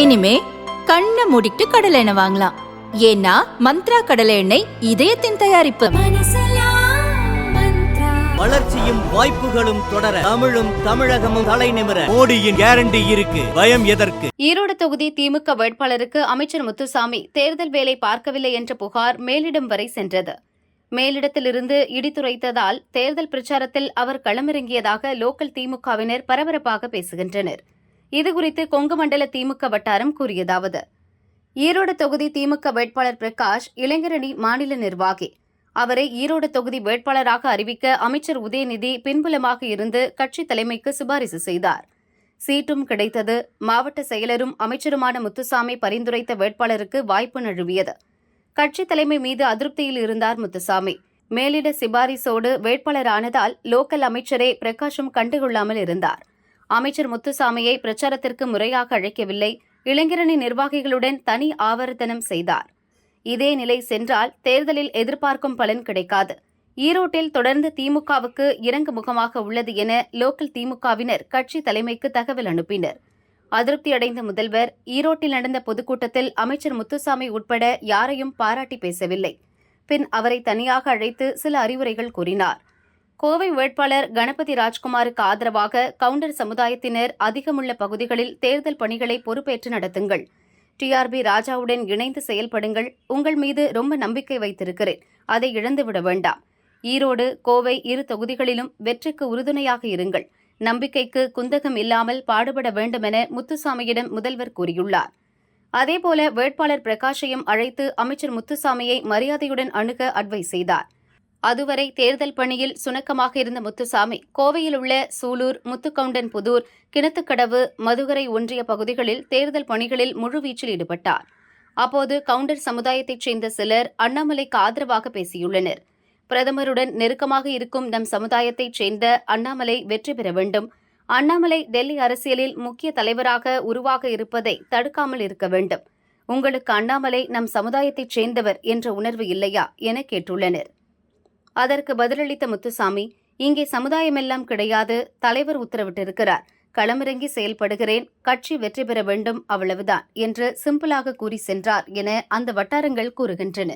இனிமே கண்ணை மூடிட்டு கடலை எண்ணெய் வாங்கலாம். ஏன்னா மந்த்ரா கடலை எண்ணெய் இதயத்தின் தயாரிப்பு. வளர்ச்சியும் வாய்ப்புகளும் தொடர தமிழும் தமிழகமும் தலைநிமிர மோடியின் கேரண்டி இருக்கு. பயம் எதற்கு? ஈரோடு தொகுதி திமுக வேட்பாளருக்கு அமைச்சர் முத்துசாமி தேர்தல் வேலை பார்க்கவில்லை என்ற புகார் மேலிடம் வரை சென்றது. மேலிடத்திலிருந்து இடித்துரைத்ததால் தேர்தல் பிரச்சாரத்தில் அவர் களமிறங்கியதாக லோக்கல் திமுகவினர் பரபரப்பாக பேசுகின்றனர். இதுகுறித்து கொங்கு மண்டல திமுக வட்டாரம் கூறியதாவது: ஈரோடு தொகுதி திமுக வேட்பாளர் பிரகாஷ் இளைஞரணி மாநில நிர்வாகி. அவரை ஈரோடு தொகுதி வேட்பாளராக அறிவிக்க அமைச்சர் உதயநிதி பின்புலமாக இருந்து கட்சி தலைமைக்கு சிபாரிசு செய்தார். சீட்டும் கிடைத்தது. மாவட்ட செயலரும் அமைச்சருமான முத்துசாமி பரிந்துரைத்த வேட்பாளருக்கு வாய்ப்பு நழுவியது. கட்சி தலைமை மீது அதிருப்தியில் இருந்தார் முத்துசாமி. மேலிட சிபாரிசோடு வேட்பாளரானதால் லோக்கல் அமைச்சரே பிரகாஷும் கண்டுகொள்ளாமல் இருந்தார். அமைச்சர் முத்துசாமியை பிரச்சாரத்திற்கு முறையாக அழைக்கவில்லை. இளைஞரணி நிர்வாகிகளுடன் தனி ஆவர்த்தனம் செய்தார். இதே நிலை சென்றால் தேர்தலில் எதிர்பார்க்கும் பலன் கிடைக்காது. ஈரோட்டில் தொடர்ந்து திமுகவுக்கு இறங்கு முகமாக உள்ளது என லோக்கல் திமுகவினர் கட்சி தலைமைக்கு தகவல் அனுப்பினர். அதிருப்தியடைந்த முதல்வர் ஈரோட்டில் நடந்த பொதுக்கூட்டத்தில் அமைச்சர் முத்துசாமி உட்பட யாரையும் பாராட்டி பேசவில்லை. பின் அவரை தனியாக அழைத்து சில அறிவுரைகள் கூறினார். கோவை வேட்பாளர் கணபதி ராஜ்குமாருக்கு ஆதரவாக கவுண்டர் சமுதாயத்தினர் அதிகமுள்ள பகுதிகளில் தேர்தல் பணிகளை பொறுப்பேற்று நடத்துங்கள். டிஆர்பி ராஜாவுடன் இணைந்து செயல்படுங்கள். உங்கள் மீது ரொம்ப நம்பிக்கை வைத்திருக்கிறேன். அதை இழந்துவிட வேண்டாம். ஈரோடு, கோவை இரு தொகுதிகளிலும் வெற்றிக்கு உறுதுணையாக இருங்கள். நம்பிக்கைக்கு குந்தகம் இல்லாமல் பாடுபட வேண்டுமென முத்துசாமியிடம் முதல்வர் கூறியுள்ளார். அதேபோல வேட்பாளர் பிரகாஷையும் அழைத்து அமைச்சர் முத்துசாமியை மரியாதையுடன் அணுக அட்வைஸ் செய்தார். அதுவரை தேர்தல் பணியில் சுணக்கமாக இருந்த முத்துசாமி கோவையில் உள்ள சூலூர், முத்துக்கவுண்டன்புதூர், கிணத்துக்கடவு, மதுகரை ஒன்றிய பகுதிகளில் தேர்தல் பணிகளில் முழுவீச்சில் ஈடுபட்டார். அப்போது கவுண்டர் சமுதாயத்தைச் சேர்ந்த சிலர் அண்ணாமலைக்கு ஆதரவாக பேசியுள்ளனர். பிரதமருடன் நெருக்கமாக இருக்கும் நம் சமுதாயத்தைச் சேர்ந்த அண்ணாமலை வெற்றி பெற வேண்டும். அண்ணாமலை டெல்லி அரசியலில் முக்கிய தலைவராக உருவாக இருப்பதை தடுக்காமல் இருக்க வேண்டும். உங்களுக்கு அண்ணாமலை நம் சமுதாயத்தைச் சேர்ந்தவர் என்ற உணர்வு இல்லையா என கேட்டுள்ளனர். அதற்கு பதிலளித்த முத்துசாமி, இங்கே சமுதாயமெல்லாம் கிடையாது, தலைவர் உத்தரவிட்டிருக்கிறார். களமிறங்கி செயல்படுகிறேன். கட்சி வெற்றி பெற வேண்டும், அவ்வளவுதான் என்று சிம்பிளாக கூறி சென்றார் என அந்த வட்டாரங்கள் கூறுகின்றன.